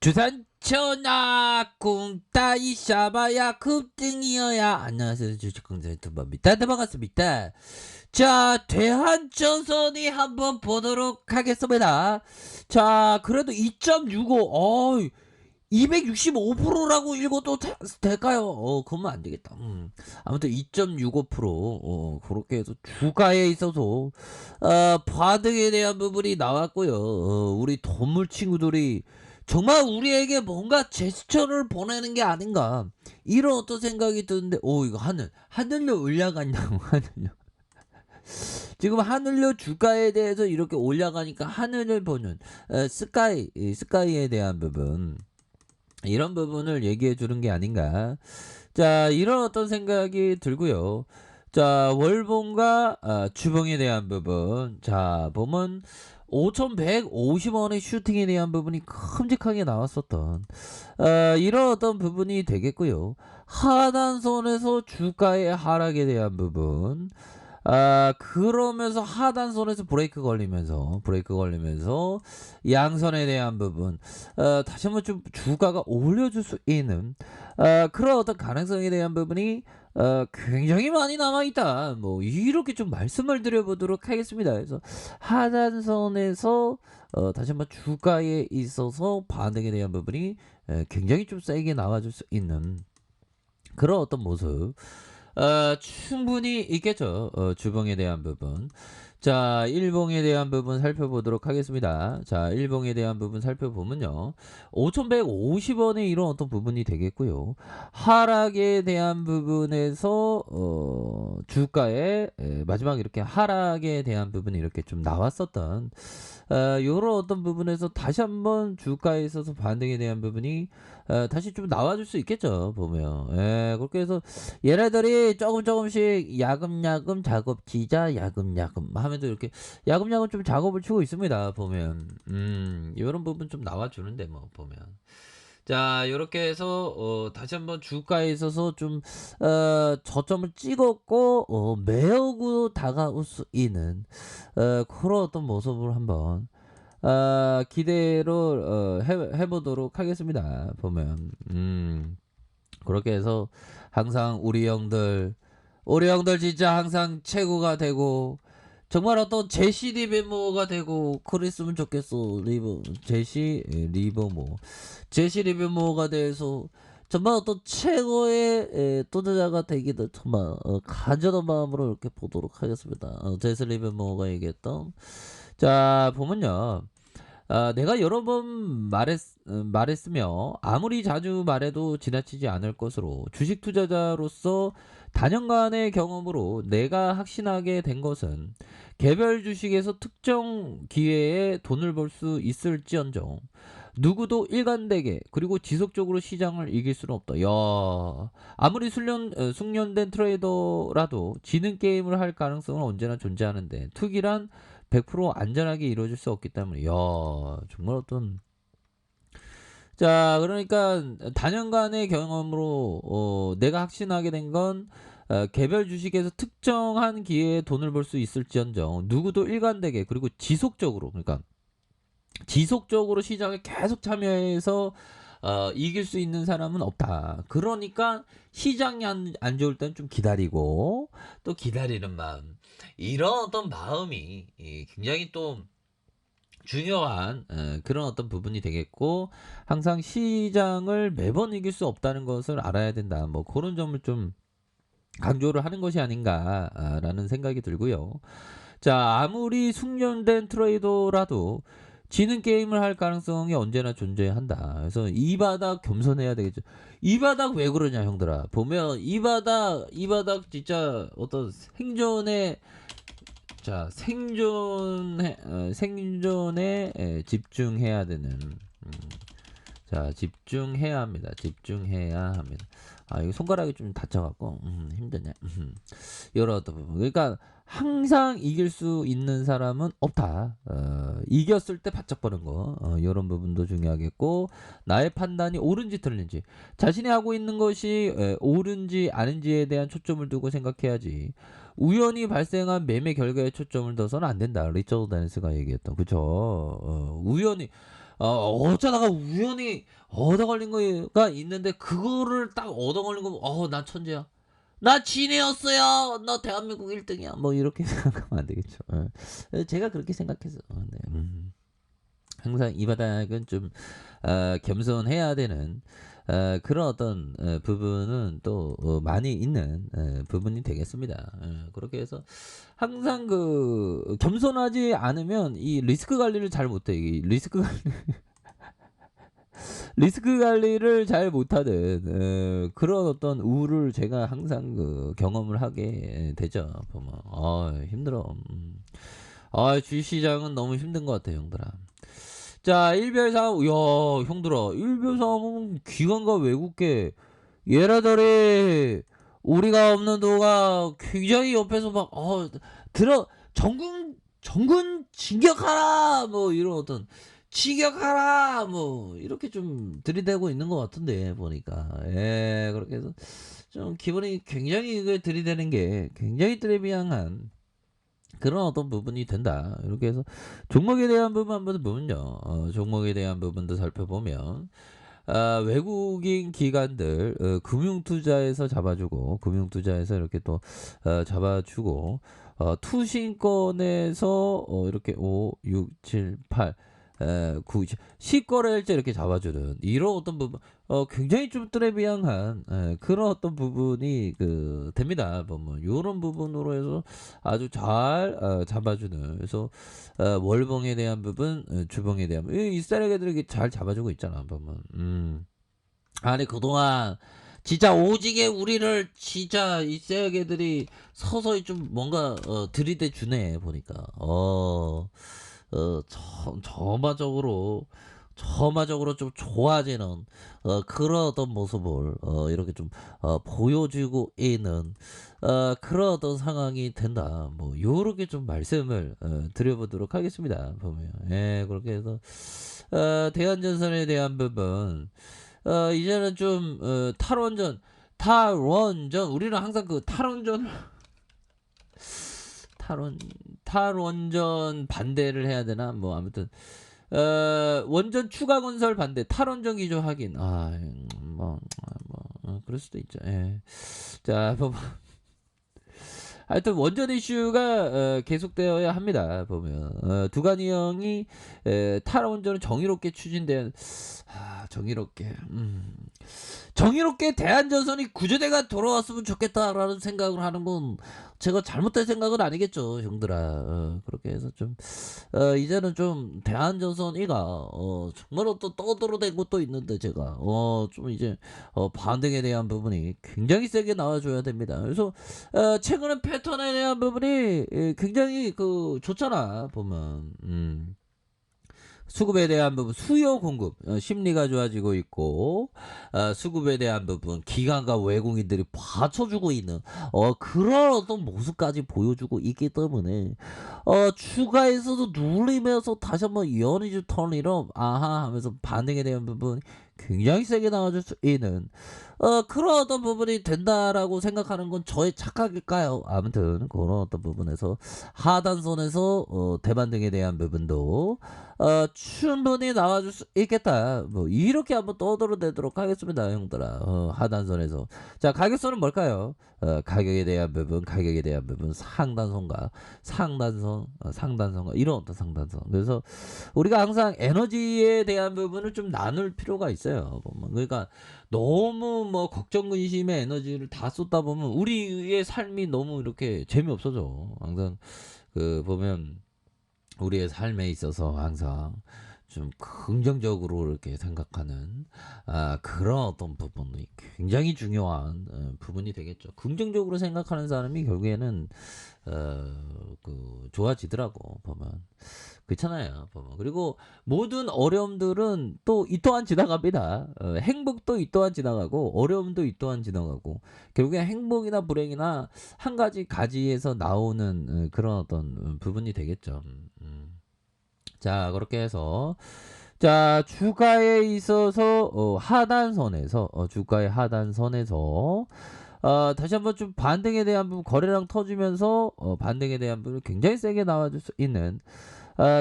주산 천하 꿈따이 샤바야 급등이어야. 안녕하세요, 주식공자 유튜버입니다. 네, 반갑습니다. 자, 대한전선이 한번 보도록 하겠습니다. 자, 그래도 2.65 265%라고 읽어도 될까요? 그러면 안 되겠다. 아무튼 2.65% 그렇게 해서 주가에 있어서 반등에 대한 부분이 나왔고요. 우리 동물 친구들이 정말 우리에게 뭔가 제스처를 보내는 게 아닌가, 이런 어떤 생각이 드는데, 이거 하늘로 올라간다고. 하늘로 지금 하늘로 주가에 대해서 이렇게 올라가니까 하늘을 보는 스카이에 대한 부분, 이런 부분을 얘기해 주는 게 아닌가. 자, 이런 어떤 생각이 들고요. 자, 월봉과 주봉에 대한 부분. 자, 보면 5,150원의 슈팅에 대한 부분이 큼직하게 나왔었던 이런 어떤 부분이 되겠고요. 하단선에서 주가의 하락에 대한 부분. 그러면서 하단선에서 브레이크 걸리면서 양선에 대한 부분, 다시 한번 좀 주가가 올려줄 수 있는 그런 어떤 가능성에 대한 부분이 굉장히 많이 남아있다, 뭐 이렇게 좀 말씀을 드려보도록 하겠습니다. 그래서 하단선에서 다시 한번 주가에 있어서 반등에 대한 부분이 굉장히 좀 세게 나와줄 수 있는 그런 어떤 모습 충분히 있겠죠. 주봉에 대한 부분. 자, 일봉에 대한 부분 살펴보도록 하겠습니다. 자, 일봉에 대한 부분 살펴보면요. 5,150원의 이런 어떤 부분이 되겠고요. 하락에 대한 부분에서 주가의 마지막 이렇게 하락에 대한 부분이 이렇게 좀 나왔었던 요런 어떤 부분에서 다시 한번 주가에 있어서 반등에 대한 부분이 다시 좀 나와줄 수 있겠죠, 보면. 그렇게 해서 얘네들이 조금씩 야금야금 작업지자 야금야금 하면서 이렇게 야금야금 좀 작업을 치고 있습니다, 보면. 이런 부분 좀 나와주는데, 뭐 보면. 자, 요렇게 해서 다시 한번 주가에 있어서 좀 저점을 찍었고 매우고 다가올 수 있는 그런 어떤 모습을 한번 기대를 해보도록 하겠습니다, 보면. 그렇게 해서 항상 우리 형들 진짜 항상 최고가 되고, 정말 어떤 제시 리버모어가 되고 그랬으면 좋겠어. 제시 리버모어가 돼서 정말 어떤 최고의 투자자가 되기를 정말 간절한 마음으로 이렇게 보도록 하겠습니다. 제시 리버모어가 얘기했던. 자, 보면요. 내가 여러 번 말했으며 아무리 자주 말해도 지나치지 않을 것으로, 주식 투자자로서 다년간의 경험으로 내가 확신하게 된 것은, 개별 주식에서 특정 기회에 돈을 벌 수 있을지언정 누구도 일관되게 그리고 지속적으로 시장을 이길 수는 없다. 야, 아무리 숙련된 트레이더라도 지는 게임을 할 가능성은 언제나 존재하는데, 투기란 100% 안전하게 이루어질 수 없기 때문에. 야, 정말 어떤. 자, 그러니까 다년간의 경험으로 내가 확신하게 된 건, 개별 주식에서 특정한 기회에 돈을 벌 수 있을지언정 누구도 일관되게 그리고 지속적으로, 그러니까 지속적으로 시장에 계속 참여해서 이길 수 있는 사람은 없다. 그러니까 시장이 안 좋을 땐 좀 기다리고, 또 기다리는 마음, 이런 어떤 마음이 굉장히 또 중요한 그런 어떤 부분이 되겠고, 항상 시장을 매번 이길 수 없다는 것을 알아야 된다, 뭐 그런 점을 좀 강조를 하는 것이 아닌가라는 생각이 들고요. 자, 아무리 숙련된 트레이더라도 지는 게임을 할 가능성이 언제나 존재한다. 그래서 이 바닥 겸손해야 되겠죠. 이 바닥 왜 그러냐, 형들아. 보면 이 바닥 진짜 어떤 생존에 집중해야 되는. 자, 집중해야 합니다. 이거 손가락이 좀 다쳐갖고 힘드네. 여러 어떤 부분. 그러니까 항상 이길 수 있는 사람은 없다. 이겼을 때 바짝 버는 거, 이런 부분도 중요하겠고, 나의 판단이 옳은지 틀린지, 자신이 하고 있는 것이 옳은지 아닌지에 대한 초점을 두고 생각해야지, 우연히 발생한 매매 결과에 초점을 둬서는 안 된다. 리처드 댄스가 얘기했던, 그쵸? 우연히 어쩌다가 우연히 얻어 걸린 거가 있는데 그거를 딱 얻어 걸린 거면 난 천재야. 나 진해였어요. 너 대한민국 1 등이야. 뭐 이렇게 생각하면 안 되겠죠. 제가 그렇게 생각해서 네. 항상 이 바닥은 좀 겸손해야 되는 그런 어떤 부분은 또 많이 있는 부분이 되겠습니다. 그렇게 해서 항상 그 겸손하지 않으면 이 리스크 관리를 잘 못해. 이 리스크 관리를 잘 못하는 그런 어떤 우울을 제가 항상 그 경험을 하게 되죠. 보면 힘들어. 주식시장은 너무 힘든 것 같아요, 형들아. 자, 일별상, 야, 형들아, 일별상은 기관과 외국계, 얘네들이 우리가 없는 도가 굉장히 옆에서 막, 들어, 정군 진격하라! 뭐, 이런 어떤, 진격하라! 뭐, 이렇게 좀 들이대고 있는 것 같은데, 보니까. 그렇게 해서, 좀 기분이 굉장히 이걸 들이대는 게 굉장히 트레비앙한 그런 어떤 부분이 된다. 이렇게 해서 종목에 대한 부분 한번 보면요. 종목에 대한 부분도 살펴보면 외국인 기관들 금융투자에서 잡아주고 금융투자에서 이렇게 또 잡아주고 투신권에서 이렇게 5, 6, 7, 8 9, 10거래일째 이렇게 잡아주는 이런 어떤 부분 굉장히 좀 트레비앙한 그런 어떤 부분이 됩니다. 보면 요런 부분으로 해서 아주 잘 잡아주는 그래서 월봉에 대한 부분 주봉에 대한 부분 이 쌀개들이 잘 잡아주고 있잖아. 보면 아니 그동안 진짜 오지게 우리를 진짜 이 쌀개들이 서서히 좀 뭔가 들이대 주네 보니까 저마적으로 좀 좋아지는 그런 어떤 모습을 이렇게 좀 보여주고 있는 그런 어떤 상황이 된다. 뭐 요렇게 좀 말씀을 드려보도록 하겠습니다. 보면 그렇게 해서 대한전선에 대한 부분 이제는 좀 탈원전 우리는 항상 그 탈원전 반대를 해야 되나? 뭐 아무튼 원전 추가 건설 반대, 탈원전 기조 확인. 그럴 수도 있죠. 자, 하여튼 원전 이슈가 계속되어야 합니다. 보면 두관이 형이 탈원전은 정의롭게 추진된 정의롭게 대한전선이 구조대가 돌아왔으면 좋겠다라는 생각을 하는 건 제가 잘못된 생각은 아니겠죠, 형들아. 그렇게 해서 좀 이제는 좀 대한전선이가 정말 또 떠들어댄 것도 있는데 제가 좀 이제 반등에 대한 부분이 굉장히 세게 나와줘야 됩니다. 그래서 최근에 패턴에 대한 부분이 굉장히 좋잖아 보면. 수급에 대한 부분 수요 공급 심리가 좋아지고 있고 수급에 대한 부분 기관과 외국인들이 받쳐주고 있는 그런 어떤 모습까지 보여주고 있기 때문에 추가에서도 눌리면서 다시 한번 연이즈 턴이로 아하 하면서 반등에 대한 부분 굉장히 세게 나와줄 수 있는 그런 어떤 부분이 된다라고 생각하는 건 저의 착각일까요? 아무튼 그런 어떤 부분에서 하단선에서 대반등에 대한 부분도 충분히 나와줄 수 있겠다. 뭐 이렇게 한번 떠들어내도록 하겠습니다, 형들아. 하단선에서 자 가격선은 뭘까요? 가격에 대한 부분, 상단선과 상단선과 이런 어떤 상단선. 그래서 우리가 항상 에너지에 대한 부분을 좀 나눌 필요가 있어요. 그러니까 너무 뭐 걱정 근심의 에너지를 다 쏟다 보면 우리의 삶이 너무 이렇게 재미없어져. 항상 보면 우리의 삶에 있어서 항상 좀 긍정적으로 이렇게 생각하는 그런 어떤 부분이 굉장히 중요한 부분이 되겠죠. 긍정적으로 생각하는 사람이 결국에는 좋아지더라고 보면 그렇잖아요 보면. 그리고 모든 어려움들은 또 이 또한 지나갑니다. 행복도 이 또한 지나가고 어려움도 이 또한 지나가고 결국에 행복이나 불행이나 한 가지 가지에서 나오는 그런 어떤 부분이 되겠죠. 자 그렇게 해서 자 주가에 있어서 주가의 하단선에서 다시 한번 좀 반등에 대한 부분 거래량 터지면서 반등에 대한 부분 굉장히 세게 나와줄 수 있는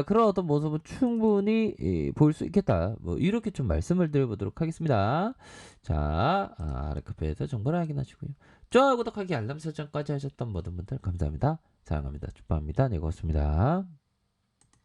그런 어떤 모습은 충분히 볼 수 있겠다. 뭐 이렇게 좀 말씀을 드려보도록 하겠습니다. 자, 아래 카페에서 정보를 확인하시고요. 좋아요, 구독하기, 알람 설정까지 하셨던 모든 분들 감사합니다. 사랑합니다. 축복합니다. 네, 고맙습니다.